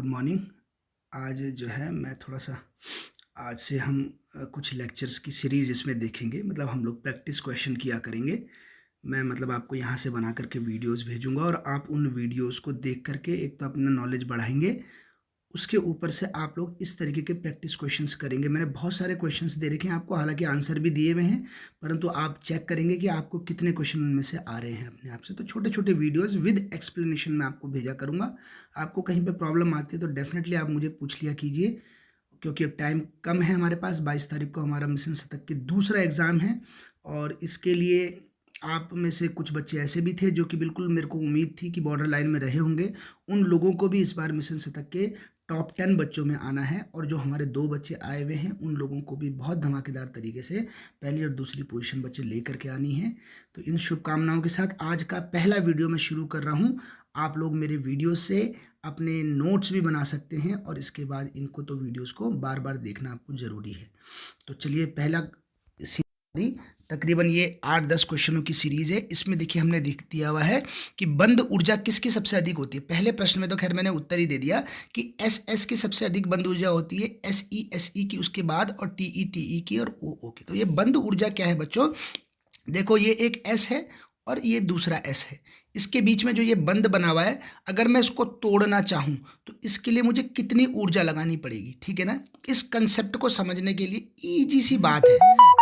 Good morning. आज जो है मैं थोड़ा-सा आज से हम कुछ लेक्चर्स की सीरीज़ इसमें देखेंगे, मतलब हम लोग प्रैक्टिस क्वेश्चन किया करेंगे। मैं मतलब आपको यहाँ से बना कर के वीडियोज़ भेजूँगा और आप उन वीडियोज़ को देख कर के एक तो अपना नॉलेज बढ़ाएँगे, उसके ऊपर से आप लोग इस तरीके के प्रैक्टिस क्वेश्चंस करेंगे। मैंने बहुत सारे क्वेश्चंस दे रखे हैं आपको, हालाँकि आंसर भी दिए हुए हैं, परंतु आप चेक करेंगे कि आपको कितने क्वेश्चन उनमें से आ रहे हैं अपने आप से। तो छोटे-छोटे वीडियोज़ विद एक्सप्लेनेशन मैं आपको भेजा करूँगा। आपको कहीं पे प्रॉब्लम आती है तो डेफ़िनेटली आप मुझे पूछ लिया कीजिए, क्योंकि अब टाइम कम है हमारे पास। 22 तारीख को हमारा मिशन शतक की दूसरा एग्ज़ाम है और इसके लिए आप में से कुछ बच्चे ऐसे भी थे जो कि बिल्कुल मेरे को उम्मीद थी कि बॉर्डर लाइन में रहे होंगे। उन लोगों को भी इस बार मिशन शतक के टॉप 10 बच्चों में आना है और जो हमारे 2 बच्चे आए हुए हैं उन लोगों को भी बहुत धमाकेदार तरीके से पहली और दूसरी पोजीशन बच्चे लेकर के आनी है। तो इन शुभकामनाओं के साथ आज का पहला वीडियो मैं शुरू कर रहा हूँ। आप लोग मेरे वीडियो से अपने नोट्स भी बना सकते हैं और इसके बाद इनको तो वीडियोज़ को बार-बार देखना आपको ज़रूरी है। तो चलिए पहला तकरीबन ये 8-10 क्वेश्चनों की सीरीज़ है। इसमें देखिए हमने लिख दिया हुआ है कि बंद ऊर्जा किसकी सबसे अधिक होती है। पहले प्रश्न में तो खैर मैंने उत्तर ही दे दिया कि एस की सबसे अधिक बंद ऊर्जा होती है, एस ई की उसके बाद और टी ई की और ओ की। तो ये बंद ऊर्जा क्या है बच्चों, देखो ये एक एस है और ये दूसरा एस है। इसके बीच में जो ये बंद बना हुआ है, अगर मैं इसको तोड़ना चाहूँ तो इसके लिए मुझे कितनी ऊर्जा लगानी पड़ेगी, ठीक है ना। इस कंसेप्ट को समझने के लिए ईजी सी बात है।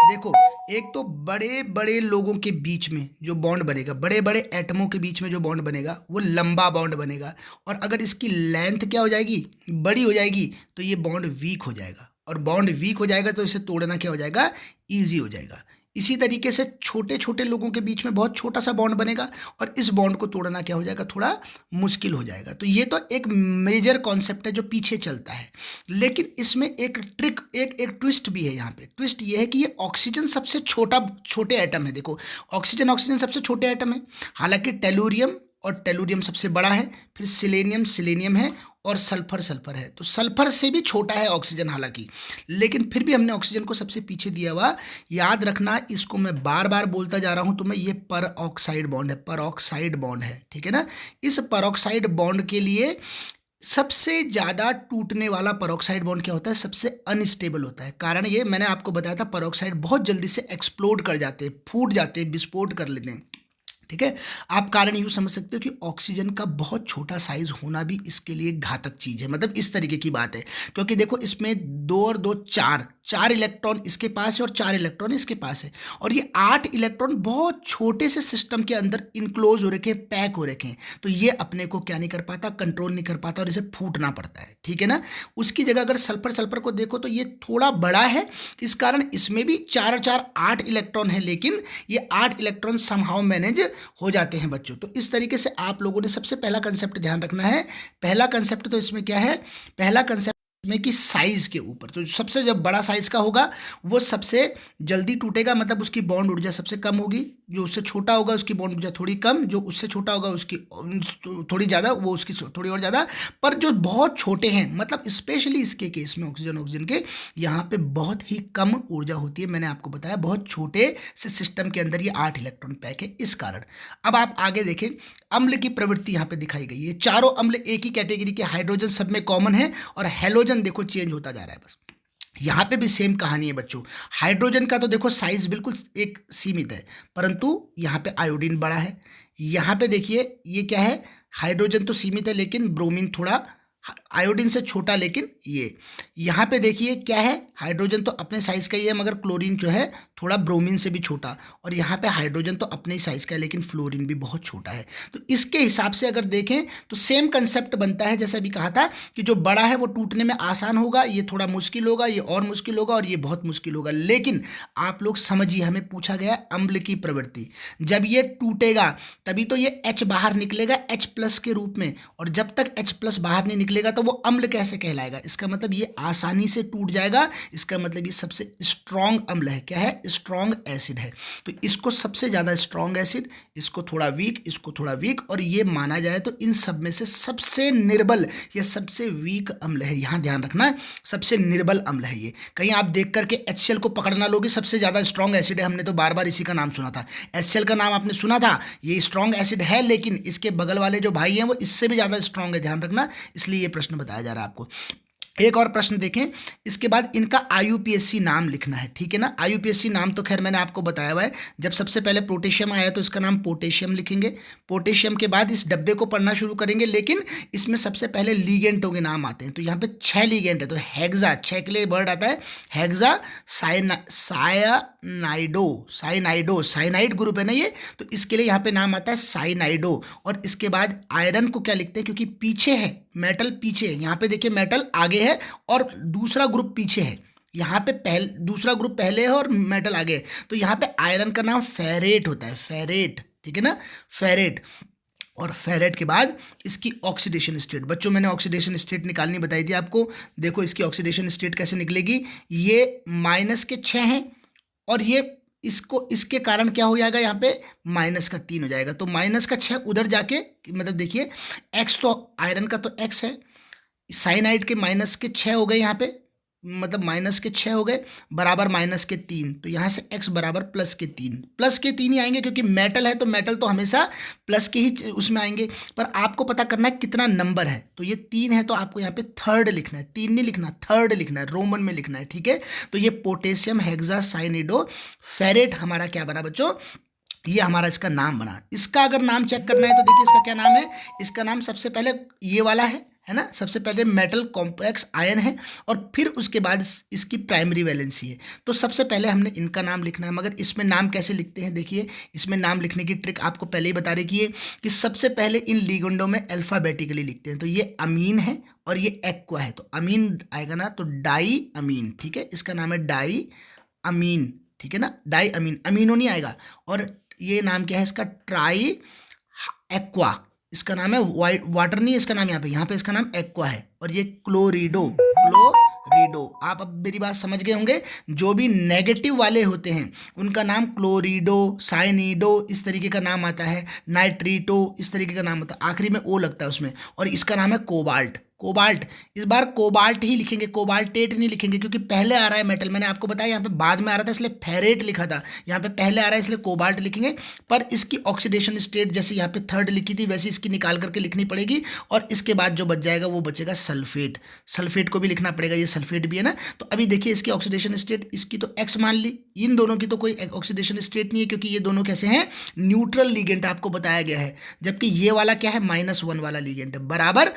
देखो, एक तो बड़े बड़े लोगों के बीच में जो बॉन्ड बनेगा, बड़े बड़े एटमों के बीच में जो बॉन्ड बनेगा वो लंबा बॉन्ड बनेगा, और अगर इसकी लेंथ क्या हो जाएगी, बड़ी हो जाएगी, तो ये बॉन्ड वीक हो जाएगा, और बॉन्ड वीक हो जाएगा तो इसे तोड़ना क्या हो जाएगा, ईजी हो जाएगा। इसी तरीके से छोटे छोटे लोगों के बीच में बहुत छोटा सा बॉन्ड बनेगा और इस बॉन्ड को तोड़ना क्या हो जाएगा, थोड़ा मुश्किल हो जाएगा। तो ये तो एक मेजर कॉन्सेप्ट है जो पीछे चलता है, लेकिन इसमें एक ट्रिक, एक ट्विस्ट भी है। यहाँ पे ट्विस्ट ये है कि ये ऑक्सीजन सबसे छोटे एटम है। देखो, ऑक्सीजन सबसे छोटे एटम है, हालांकि टेलुरियम सबसे बड़ा है, फिर सिलेनियम है और सल्फर है। तो सल्फर से भी छोटा है ऑक्सीजन हालांकि, लेकिन फिर भी हमने ऑक्सीजन को सबसे पीछे दिया हुआ। याद रखना, इसको मैं बार बार बोलता जा रहा हूं तुम्हें, ये परऑक्साइड बॉन्ड है, ठीक है ना। इस परऑक्साइड बॉन्ड के लिए सबसे ज़्यादा टूटने वाला परऑक्साइड बॉन्ड क्या होता है, सबसे अनस्टेबल होता है। कारण ये मैंने आपको बताया था, परऑक्साइड बहुत जल्दी से एक्सप्लोड कर जाते हैं, फूट जाते हैं, विस्फोट कर लेते हैं, ठीक है। आप कारण यूँ समझ सकते हो कि ऑक्सीजन का बहुत छोटा साइज होना भी इसके लिए घातक चीज़ है, मतलब इस तरीके की बात है। क्योंकि देखो, इसमें 2 और 2 4 इलेक्ट्रॉन इसके पास है और 4 इलेक्ट्रॉन इसके पास है, और ये 8 इलेक्ट्रॉन बहुत छोटे से सिस्टम के अंदर इनक्लोज हो रखे हैं, पैक हो रखे हैं। तो ये अपने को क्या नहीं कर पाता, कंट्रोल नहीं कर पाता, और इसे फूटना पड़ता है, ठीक है ना। उसकी जगह अगर सल्फर को देखो तो ये थोड़ा बड़ा है, इस कारण इसमें भी 4 और 4 8 इलेक्ट्रॉन है, लेकिन ये 8 इलेक्ट्रॉन समहाउ मैनेज हो जाते हैं बच्चों। तो इस तरीके से आप लोगों ने सबसे पहला कंसेप्ट ध्यान रखना है। पहला कंसेप्ट तो इसमें क्या है, पहला कंसेप्ट में कि साइज के ऊपर, तो सबसे जब बड़ा साइज का होगा वो सबसे जल्दी टूटेगा, मतलब उसकी बॉन्ड ऊर्जा सबसे कम होगी। जो उससे छोटा होगा उसकी बॉन्ड ऊर्जा थोड़ी कम, जो उससे छोटा होगा उसकी थोड़ी ज़्यादा, वो उसकी थोड़ी और ज़्यादा। पर जो बहुत छोटे हैं, मतलब स्पेशली इसके केस में ऑक्सीजन के यहाँ पे बहुत ही कम ऊर्जा होती है। मैंने आपको बताया बहुत छोटे से सिस्टम के अंदर ये 8 इलेक्ट्रॉन पैक है, इस कारण। अब आप आगे देखें, अम्ल की प्रवृत्ति यहाँ पे दिखाई गई है। चारों अम्ल एक ही कैटेगरी के, हाइड्रोजन सब में कॉमन है, और हेलोजन देखो चेंज होता जा रहा है बस। यहाँ पे भी सेम कहानी है बच्चों। हाइड्रोजन का तो देखो साइज बिल्कुल एक सीमित है, परंतु यहाँ पे आयोडीन बड़ा है। यहाँ पे देखिए ये क्या है, हाइड्रोजन तो सीमित है लेकिन ब्रोमीन थोड़ा आयोडीन से छोटा, लेकिन ये यहाँ पे देखिए क्या है, हाइड्रोजन तो अपने साइज का ही है मगर क्लोरीन जो है थोड़ा ब्रोमीन से भी छोटा, और यहाँ पे हाइड्रोजन तो अपने ही साइज का है लेकिन फ्लोरीन भी बहुत छोटा है। तो इसके हिसाब से अगर देखें तो सेम कंसेप्ट बनता है, जैसा अभी कहा था कि जो बड़ा है वो टूटने में आसान होगा, ये थोड़ा मुश्किल होगा, ये और मुश्किल होगा, और ये बहुत मुश्किल होगा। लेकिन आप लोग समझिए, हमें पूछा गया अम्ल की प्रवृत्ति, जब ये टूटेगा तभी तो ये H बाहर निकलेगा H+ के रूप में, और जब तक H+ बाहर नहीं निकलेगा तो वो अम्ल कैसे कहलाएगा। इसका मतलब ये आसानी से टूट जाएगा, इसका मतलब ये सबसे स्ट्रॉन्ग अम्ल है। क्या है, स्ट्रॉन्ग एसिड है। तो इसको सबसे ज्यादा स्ट्रॉन्ग एसिड, इसको थोड़ा वीक, इसको थोड़ा वीक, और ये माना जाए तो इन सब में से सबसे निर्बल या सबसे वीक अम्ल है। यहां ध्यान रखना, सबसे निर्बल अम्ल है ये। कहीं आप देख करके HCl को पकड़ना लोगे, सबसे ज्यादा स्ट्रॉन्ग एसिड है, हमने तो बार बार इसी का नाम सुना था, HCl का नाम आपने सुना था, ये स्ट्रॉन्ग एसिड है, लेकिन इसके बगल वाले जो भाई हैं वो इससे भी ज्यादा स्ट्रॉन्ग है, ध्यान रखना। इसलिए ये प्रश्न बताया जा रहा है आपको। एक और प्रश्न देखें, इसके बाद इनका आईयूपीएसी नाम लिखना है, ठीक है ना। आईयूपीएसी नाम तो खैर मैंने आपको बताया हुआ है, जब सबसे पहले पोटेशियम आया तो इसका नाम पोटेशियम लिखेंगे। पोटेशियम के बाद इस डब्बे को पढ़ना शुरू करेंगे, लेकिन इसमें सबसे पहले लीगेंटों के नाम आते हैं। तो यहाँ पे 6 लीगेंट है, तो हेक्सा, 6 के लिए वर्ड आता है हेक्सा साइनाइडो, साइनाइड ग्रुप है ना ये, तो इसके लिए यहाँ पे नाम आता है साइनाइडो। और इसके बाद आयरन को क्या लिखते हैं, क्योंकि पीछे है मेटल, पीछे है, यहाँ पे देखिए मेटल आगे है और दूसरा ग्रुप पीछे है, यहाँ पे दूसरा ग्रुप पहले है और मेटल आगे है, तो यहाँ पे आयरन का नाम फेरेट होता है, फेरेट, ठीक है ना, फेरेट। और फेरेट के बाद इसकी ऑक्सीडेशन स्टेट, बच्चों मैंने ऑक्सीडेशन स्टेट निकालनी बताई थी आपको। देखो इसकी ऑक्सीडेशन स्टेट कैसे निकलेगी, ये -6 है और ये इसके कारण क्या हो जाएगा, यहाँ पे -3 हो जाएगा, तो -6 उधर जाके, मतलब देखिए x तो आयरन का तो x है, साइनाइड के -6 हो गए यहाँ पे, मतलब -6 हो गए बराबर -3, तो यहाँ से x बराबर +3 ही आएंगे, क्योंकि मेटल है तो मेटल तो हमेशा प्लस के ही उसमें आएंगे। पर आपको पता करना है कितना नंबर है, तो ये 3 है, तो आपको यहाँ पे थर्ड लिखना है, 3 नहीं लिखना, थर्ड लिखना है, रोमन में लिखना है, ठीक है। तो ये पोटेशियम हेक्सासाइनिडो फेरेट हमारा क्या बना बच्चों, ये हमारा इसका नाम बना। इसका अगर नाम चेक करना है तो देखिए इसका क्या नाम है, इसका नाम सबसे पहले ये वाला है ना, सबसे पहले मेटल कॉम्प्लेक्स आयन है और फिर उसके बाद इसकी प्राइमरी वैलेंसी है। तो सबसे पहले हमने इनका नाम लिखना है, मगर इसमें नाम कैसे लिखते हैं, देखिए इसमें नाम लिखने की ट्रिक आपको पहले ही बता रखी है कि सबसे पहले इन लिगेंडों में अल्फाबेटिकली लिखते हैं। तो ये अमीन है और ये एक्वा है, तो अमीन आएगा ना, तो डाई अमीन, ठीक है, इसका नाम है डाई अमीन, ठीक है ना, डाई अमीन, अमीनो नहीं आएगा। और ये नाम क्या है इसका, ट्राई एक्वा, इसका नाम है, वाटर नहीं, इसका नाम यहाँ पे इसका नाम एक्वा है। और ये क्लोरिडो, आप अब मेरी बात समझ गए होंगे, जो भी नेगेटिव वाले होते हैं उनका नाम क्लोरिडो, साइनिडो इस तरीके का नाम आता है, नाइट्रीटो इस तरीके का नाम होता है, आखिरी में ओ लगता है उसमें। और इसका नाम है कोबाल्ट, इस बार कोबाल्ट ही लिखेंगे, कोबाल्टेट नहीं लिखेंगे, क्योंकि पहले आ रहा है मेटल, मैंने आपको बताया यहाँ पे बाद में आ रहा था इसलिए फेरेट लिखा था, यहाँ पे पहले आ रहा है इसलिए कोबाल्ट लिखेंगे। पर इसकी ऑक्सीडेशन स्टेट जैसे यहाँ पे थर्ड लिखी थी वैसे इसकी निकाल करके लिखनी पड़ेगी। और इसके बाद जो बच जाएगा वो बचेगा सल्फेट को भी लिखना पड़ेगा, ये सल्फेट भी है ना। तो अभी देखिए इसकी ऑक्सीडेशन स्टेट, इसकी तो एक्स मान ली, इन दोनों की तो कोई ऑक्सीडेशन स्टेट नहीं है, क्योंकि ये दोनों कैसे हैं, न्यूट्रल लिगेंड आपको बताया गया है। जबकि ये वाला क्या है, -1 वाला लिगेंड है, बराबर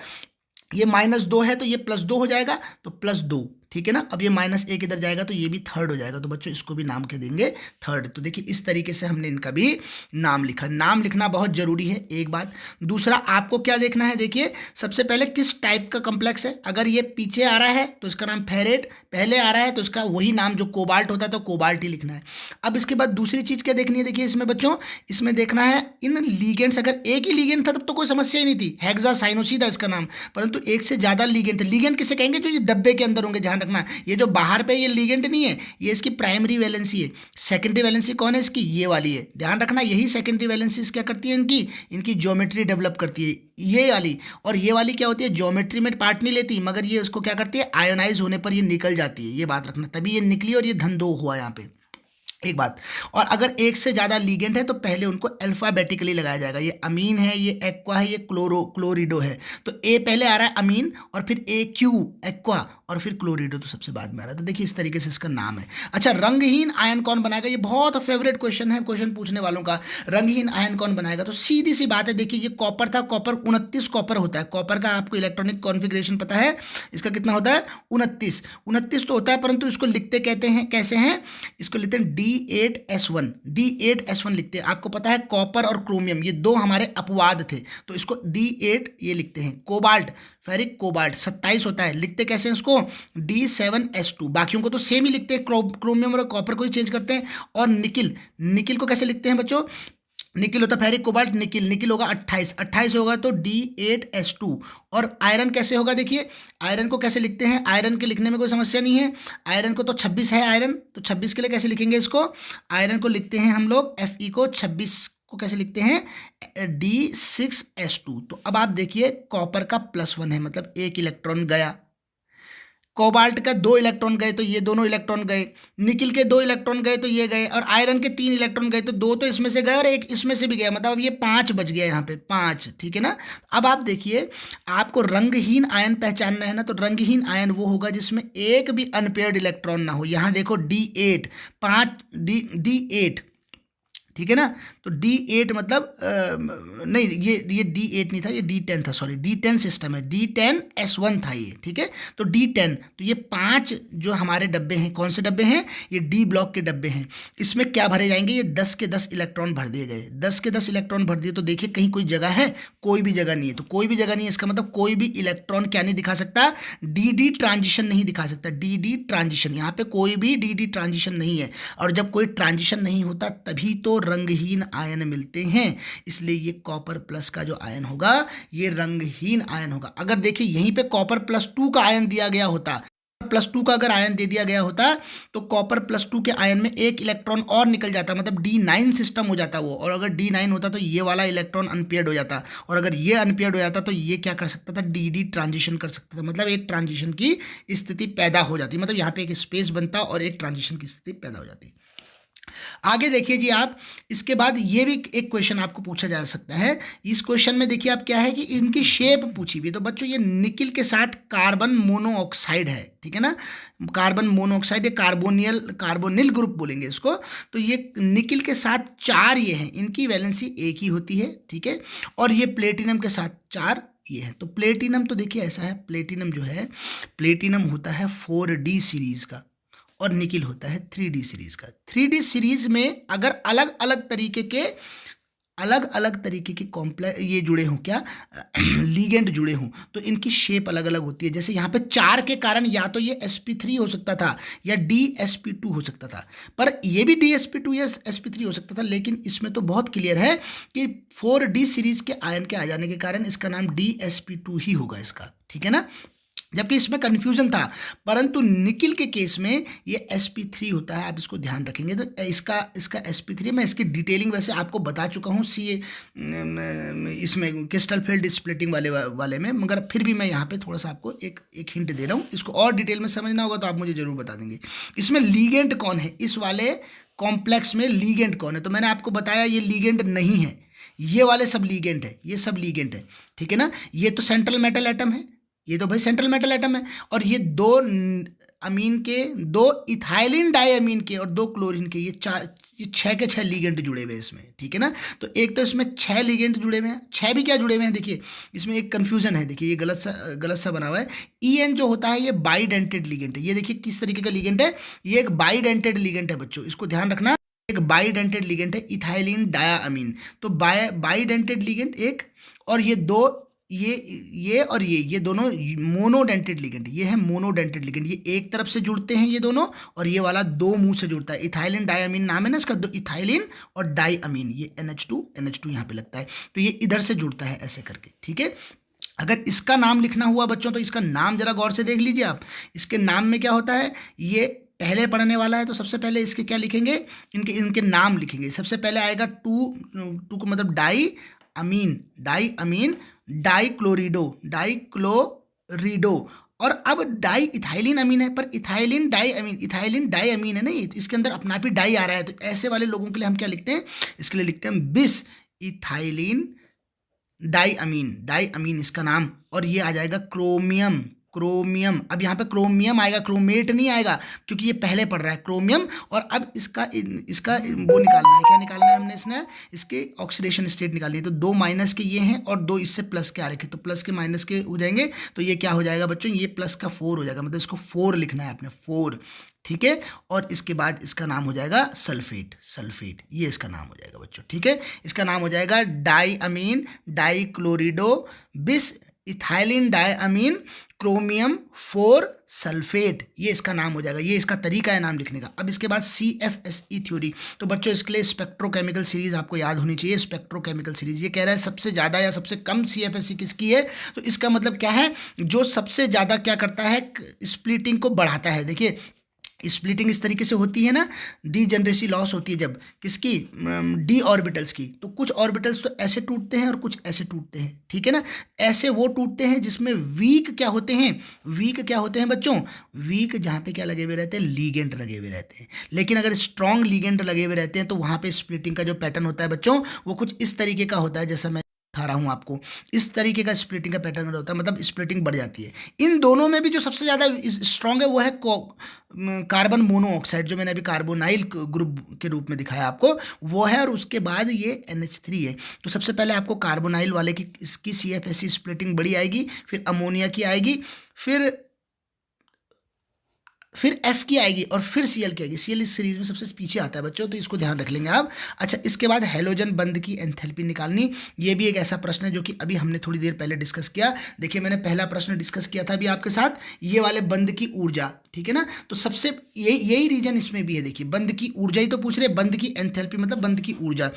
ये -2 है तो ये +2 हो जाएगा, तो +2, ठीक है ना। अब ये -1 इधर जाएगा तो ये भी थर्ड हो जाएगा, तो बच्चों इसको भी नाम के देंगे थर्ड। तो देखिए इस तरीके से हमने इनका भी नाम लिखा, नाम लिखना बहुत जरूरी है एक बात। दूसरा आपको क्या देखना है, देखिए सबसे पहले किस टाइप का कॉम्प्लेक्स है, अगर ये पीछे आ रहा है तो इसका नाम फेरेट, पहले आ रहा है तो इसका वही नाम जो कोबाल्ट होता है तो कोबाल्ट ही लिखना है। अब इसके बाद दूसरी चीज क्या देखनी है, देखिए इसमें बच्चों, इसमें देखना है इन लीगेंड्स, अगर एक ही लीगेंड था तब तो कोई समस्या ही नहीं थी, हेक्सासाइनोसी था इसका नाम, परंतु एक से ज्यादा लीगेंड थे। लीगेंड किसे कहेंगे, जो ये डब्बे के अंदर होंगे, ध्यान रखना, ये जो बाहर पे ये लीगेंड नहीं है, ये इसकी प्राइमरी वैलेंसी है। सेकेंडरी वैलेंसी कौन है इसकी, ये वाली है, ध्यान रखना, यही सेकेंडरी वैलेंसी क्या करती है, इनकी ज्योमेट्री डेवलप करती है, ये वाली। और ये वाली क्या होती है, ज्योमेट्री में पार्ट नहीं लेती, मगर ये उसको क्या करती है, आयोनाइज होने पर ये निकल जाती है, ये बात रखना, तभी ये निकली और ये धन 2 हुआ यहाँ पे, एक बात। और अगर एक से ज्यादा लीगेंड है तो पहले उनको अल्फाबेटिकली लगाया जाएगा, ये अमीन है, ये एक्वा है, ये क्लोरिडो है, तो ए पहले आ रहा है अमीन, और फिर AQ एक्वा, और फिर क्लोरिडो तो सबसे बाद में आ रहा है। तो देखिए इस तरीके से इसका नाम है। अच्छा, रंगहीन आयन कौन बनाएगा, ये बहुत फेवरेट क्वेश्चन है क्वेश्चन पूछने वालों का, रंगहीन आयन कौन बनाएगा। तो सीधी सी बात है, देखिए ये कॉपर था, कॉपर 29 कॉपर होता है, कॉपर का आपको इलेक्ट्रॉनिक कॉन्फ़िगरेशन पता है, इसका कितना होता है, 29 तो होता है, परंतु इसको लिखते कहते हैं कैसे हैं, इसको लिखते हैं D8S1 लिखते हैं। आपको पता है कॉपर और क्रोमियम ये दो हमारे अपवाद थे, तो इसको D8 ये लिखते हैं। कोबाल्ट, फेरिक कोबाल्ट 27 होता है, लिखते कैसे हैं इसको, D7S2, बाकियों को तो सेम ही लिखते हैं, क्रोमियम और कॉपर को ही चेंज करते हैं। और निकिल को कैसे लिखते हैं बच्चों, निकिल होता है फेरिक कोबाल्ट, निकिल होगा 28 होगा तो D8S2। और आयरन कैसे होगा, देखिए आयरन को कैसे लिखते हैं, आयरन के लिखने में कोई समस्या नहीं है, आयरन को तो 26 है आयरन, तो 26 के लिए कैसे लिखेंगे इसको, आयरन को लिखते हैं हम लोग Fe को 26 को कैसे लिखते हैं, D6S2। तो अब आप देखिए कॉपर का +1 है, मतलब एक इलेक्ट्रॉन गया, कोबाल्ट का 2 इलेक्ट्रॉन गए तो ये दोनों इलेक्ट्रॉन गए, निकिल के 2 इलेक्ट्रॉन गए तो ये गए, और आयरन के 3 इलेक्ट्रॉन गए तो 2 तो इसमें से गए और एक इसमें से भी गया, मतलब अब ये 5 बच गया यहाँ पे, 5, ठीक है ना। अब आप देखिए, आपको रंगहीन आयन पहचानना है ना, तो रंगहीन आयन वो होगा जिसमें एक भी अनपेयर्ड इलेक्ट्रॉन ना हो। यहाँ देखो D8, 5 D8, ठीक है ना। तो D8 मतलब नहीं, ये D8 नहीं था, ये D10 था, सॉरी D10 सिस्टम है, D10S1 था ये, ठीक है। तो D10, तो ये 5 जो हमारे डब्बे हैं, कौन से डब्बे हैं, ये D ब्लॉक के डब्बे हैं। इसमें क्या भरे जाएंगे, ये 10 के 10 इलेक्ट्रॉन भर दिए गए, 10 के 10 इलेक्ट्रॉन भर दिए। तो देखिए कहीं कोई जगह है, कोई भी जगह नहीं है, तो कोई भी जगह नहीं है, इसका मतलब कोई भी इलेक्ट्रॉन क्या नहीं दिखा सकता, डी ट्रांजिशन नहीं दिखा सकता, डी ट्रांजिशन, यहाँ पे कोई भी डी ट्रांजिशन नहीं है। और जब कोई ट्रांजिशन नहीं होता तभी तो रंगहीन आयन मिलते हैं, इसलिए ये कॉपर प्लस का जो आयन होगा ये रंगहीन आयन होगा। अगर देखिए यहीं पे कॉपर +2 का आयन दिया गया होता, +2 का अगर आयन दे दिया गया होता तो कॉपर +2 के आयन में एक इलेक्ट्रॉन और निकल जाता, मतलब D9 सिस्टम हो जाता वो, और अगर D9 होता तो ये वाला इलेक्ट्रॉन अनपेयर्ड हो जाता, और अगर ये अनपेयर्ड हो जाता तो ये क्या कर सकता था, डी ट्रांजिशन कर सकता था, मतलब एक ट्रांजिशन की स्थिति पैदा हो जाती, मतलब यहाँ पे एक स्पेस बनता और एक ट्रांजिशन की स्थिति पैदा हो जाती। आगे देखिए जी आप, इसके बाद ये भी एक क्वेश्चन आपको पूछा जा सकता है। इस क्वेश्चन में देखिए आप क्या है कि इनकी शेप पूछी हुई है। तो बच्चों ये निकिल के साथ कार्बन मोनोऑक्साइड है, ठीक है ना, कार्बन मोनोऑक्साइड, कार्बोनिल ग्रुप बोलेंगे इसको। तो ये निकिल के साथ 4 ये हैं, इनकी वैलेंसी एक ही होती है, ठीक है। और ये प्लेटिनम के साथ 4 ये है। तो प्लेटिनम तो देखिए ऐसा है, प्लेटिनम जो है, प्लेटिनम होता है 4D सीरीज का, और निकिल होता है 3D सीरीज का। 3D सीरीज में अगर अलग अलग तरीके के कॉम्प्लेक्स ये जुड़े हों, क्या लीगेंड जुड़े हों, तो इनकी शेप अलग अलग होती है। जैसे यहाँ पे 4 के कारण या तो ये sp3 हो सकता था या dsp2 हो सकता था, पर ये भी dsp2 या sp3 हो सकता था, लेकिन इसमें तो बहुत क्लियर है कि 4D सीरीज के आयन के आ जाने के कारण इसका नाम dsp2 ही होगा इसका, ठीक है ना। जबकि इसमें कंफ्यूजन था, परंतु निकिल के केस में ये sp3 होता है, आप इसको ध्यान रखेंगे। तो इसका sp3, मैं इसकी डिटेलिंग वैसे आपको बता चुका हूँ इसमें क्रिस्टल फील्ड स्प्लिटिंग वाले में, मगर फिर भी मैं यहाँ पे थोड़ा सा आपको एक हिंट दे रहा हूँ। इसको और डिटेल में समझना होगा तो आप मुझे जरूर बता देंगे। इसमें लीगेंड कौन है, इस वाले कॉम्प्लेक्स में लीगेंड कौन है, तो मैंने आपको बताया ये लीगेंड नहीं है, ये वाले सब लीगेंड है, ये सब लीगेंड है, ठीक है ना। ये तो सेंट्रल मेटल एटम है, ये तो भाई सेंट्रल मेटल एटम है, और ये 2 अमीन के, 2 इथाइलिन डाइअमीन के और 2 क्लोरीन के, ये 6 के 6 लीगेंड जुड़े हुए हैं इसमें, ठीक है ना। तो एक तो इसमें 6 लीगेंड जुड़े हुए हैं, 6 भी क्या जुड़े हुए हैं, देखिए इसमें एक कंफ्यूजन है, देखिए ये गलत सा बना हुआ है। EN जो होता है ये बाइडेंटेड लीगेंड है, ये देखिए किस तरीके का लीगेंड है, ये एक बाइडेंटेड लीगेंड है बच्चों, इसको ध्यान रखना, एक बाइडेंटेड लीगेंड है इथाइलिन डाइअमीन। तो बाइडेंटेड लीगेंड एक, और ये 2, ये और ये दोनों मोनोडेंटेड लिगेंड, ये है मोनोडेंटेड लिगेंड, ये एक तरफ से जुड़ते हैं ये दोनों, और ये वाला 2 मुंह से जुड़ता है। इथाइलिन डाइअमीन नाम है ना इसका, इथाइलिन और डाइअमीन, ये NH2 यहाँ पे लगता है, तो ये इधर से जुड़ता है ऐसे करके, ठीक है। अगर इसका नाम लिखना हुआ बच्चों तो इसका नाम जरा गौर से देख लीजिए आप, इसके नाम में क्या होता है, ये पहले पढ़ने वाला है तो सबसे पहले इसके क्या लिखेंगे, इनके नाम लिखेंगे। सबसे पहले आएगा टू को मतलब डाइअमीन, डाइक्लोरिडो, और अब डाई इथाइलिन अमीन है, पर इथाइलिन डाइअमीन है ना, ये इसके अंदर अपना भी डाई आ रहा है, तो ऐसे वाले लोगों के लिए हम क्या लिखते हैं, इसके लिए लिखते हैं बिस इथाइलिन डाइअमीन इसका नाम। और ये आ जाएगा क्रोमियम। अब यहाँ पे क्रोमियम आएगा, क्रोमेट नहीं आएगा, क्योंकि ये पहले पढ़ रहा है क्रोमियम। और अब इसका वो निकालना है, क्या निकालना है हमने, इसने इसके ऑक्सीडेशन स्टेट निकालनी है। तो 2 माइनस के ये हैं और 2 इससे प्लस के आ रखे, तो प्लस के माइनस के हो जाएंगे, तो ये क्या हो जाएगा बच्चों, ये प्लस का 4 हो जाएगा, मतलब इसको 4 लिखना है आपने, 4, ठीक है। और इसके बाद इसका नाम हो जाएगा सल्फेट, ये इसका नाम हो जाएगा बच्चों, ठीक है। इसका नाम हो जाएगा डाइअमीन डाइक्लोरिडो बिस इथाइलिन डाइअमीन क्रोमियम 4 सल्फेट, ये इसका नाम हो जाएगा, ये इसका तरीका है नाम लिखने का। अब इसके बाद CFSE थ्योरी, तो बच्चों इसके लिए स्पेक्ट्रोकेमिकल सीरीज आपको याद होनी चाहिए। स्पेक्ट्रोकेमिकल सीरीज ये कह रहा है सबसे ज़्यादा या सबसे कम CFSE किसकी है, तो इसका मतलब क्या है, जो सबसे ज़्यादा क्या करता है, स्प्लिटिंग को बढ़ाता है। देखिए स्प्लिटिंग इस तरीके से होती है ना, डीजेनरेसी लॉस होती है जब किसकी, डी ऑर्बिटल्स की। तो कुछ ऑर्बिटल्स तो ऐसे टूटते हैं और कुछ ऐसे टूटते हैं, ठीक है ना। ऐसे वो टूटते हैं जिसमें वीक क्या होते हैं, वीक क्या होते हैं बच्चों, वीक जहाँ पे क्या लगे हुए रहते हैं, लीगेंड लगे हुए रहते हैं। लेकिन अगर स्ट्रॉन्ग लीगेंड लगे हुए रहते हैं तो वहाँ पे स्प्लिटिंग का जो पैटर्न होता है बच्चों, वो कुछ इस तरीके का होता है, जैसा मैं दिखा रहा हूँ आपको। इस तरीके का स्प्लिटिंग का पैटर्न होता है, मतलब स्प्लिटिंग बढ़ जाती है। इन दोनों में भी जो सबसे ज़्यादा स्ट्रॉन्ग है वो है कार्बन मोनोऑक्साइड, जो मैंने अभी कार्बोनाइल ग्रुप के रूप में दिखाया आपको, वो है। और उसके बाद ये NH3 है। तो सबसे पहले आपको कार्बोनाइल वाले की इसकी CFSE स्प्लिटिंग बड़ी आएगी, फिर अमोनिया की आएगी, फिर F की आएगी, और फिर Cl की आएगी। Cl इस सीरीज में सबसे पीछे आता है बच्चों, तो इसको ध्यान रख लेंगे आप। अच्छा, इसके बाद हैलोजन बंध की एंथैल्पी निकालनी, ये भी एक ऐसा प्रश्न है जो कि अभी हमने थोड़ी देर पहले डिस्कस किया। देखिए, मैंने पहला प्रश्न डिस्कस किया था अभी आपके साथ, ये वाले बंध की ऊर्जा, ठीक है ना। तो सबसे यही रीजन इसमें भी है। देखिए, बंध की ऊर्जा ही तो पूछ रहे, बंध की एंथैल्पी मतलब बंध की ऊर्जा।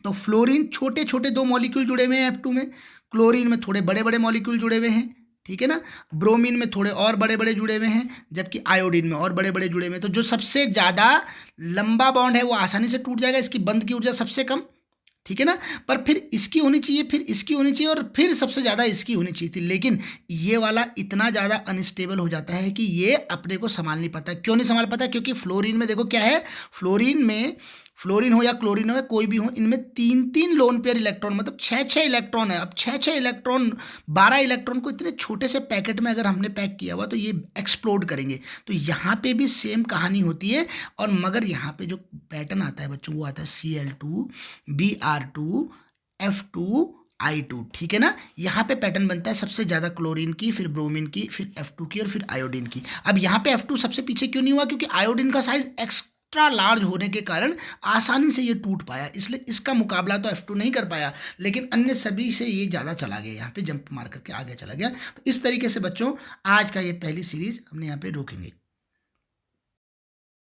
तो फ्लोरीन छोटे छोटे 2 मॉलिक्यूल जुड़े हुए हैं F2 में, क्लोरीन में थोड़े बड़े बड़े मॉलिक्यूल जुड़े हुए हैं, ठीक है ना। ब्रोमीन में थोड़े और बड़े बड़े जुड़े हुए हैं, जबकि आयोडीन में और बड़े बड़े जुड़े हुए हैं। तो जो सबसे ज़्यादा लंबा बॉन्ड है वो आसानी से टूट जाएगा, इसकी बंध की ऊर्जा सबसे कम, ठीक है ना। पर फिर इसकी होनी चाहिए, फिर इसकी होनी चाहिए, और फिर सबसे ज़्यादा इसकी होनी चाहिए थी। लेकिन ये वाला इतना ज़्यादा अनस्टेबल हो जाता है कि ये अपने को संभाल नहीं पाता। क्यों नहीं संभाल पाता? क्योंकि फ्लोरीन में देखो क्या है, फ्लोरीन हो या क्लोरीन हो, कोई भी हो, इनमें 3 लोन पेयर इलेक्ट्रॉन, मतलब 6 इलेक्ट्रॉन है। अब 6 इलेक्ट्रॉन, 12 इलेक्ट्रॉन को इतने छोटे से पैकेट में अगर हमने पैक किया हुआ तो ये एक्सप्लोड करेंगे। तो यहाँ पे भी सेम कहानी होती है, और मगर यहाँ पे जो पैटर्न आता है बच्चों, वो आता है Cl2 Br2 F2 I2, ठीक है ना। यहाँ पे पैटर्न बनता है सबसे ज्यादा क्लोरीन की, फिर ब्रोमीन की, फिर F2 की, और फिर आयोडीन की। अब यहाँ पे F2 सबसे पीछे क्यों नहीं हुआ? क्योंकि आयोडीन का साइज एक्स्ट्रा लार्ज होने के कारण आसानी से ये टूट पाया, इसलिए इसका मुकाबला तो F2 नहीं कर पाया। लेकिन अन्य सभी से ये ज़्यादा चला गया, यहाँ पे जंप मार करके आगे चला गया। तो इस तरीके से बच्चों आज का ये पहली सीरीज हमने यहाँ पे रोकेंगे।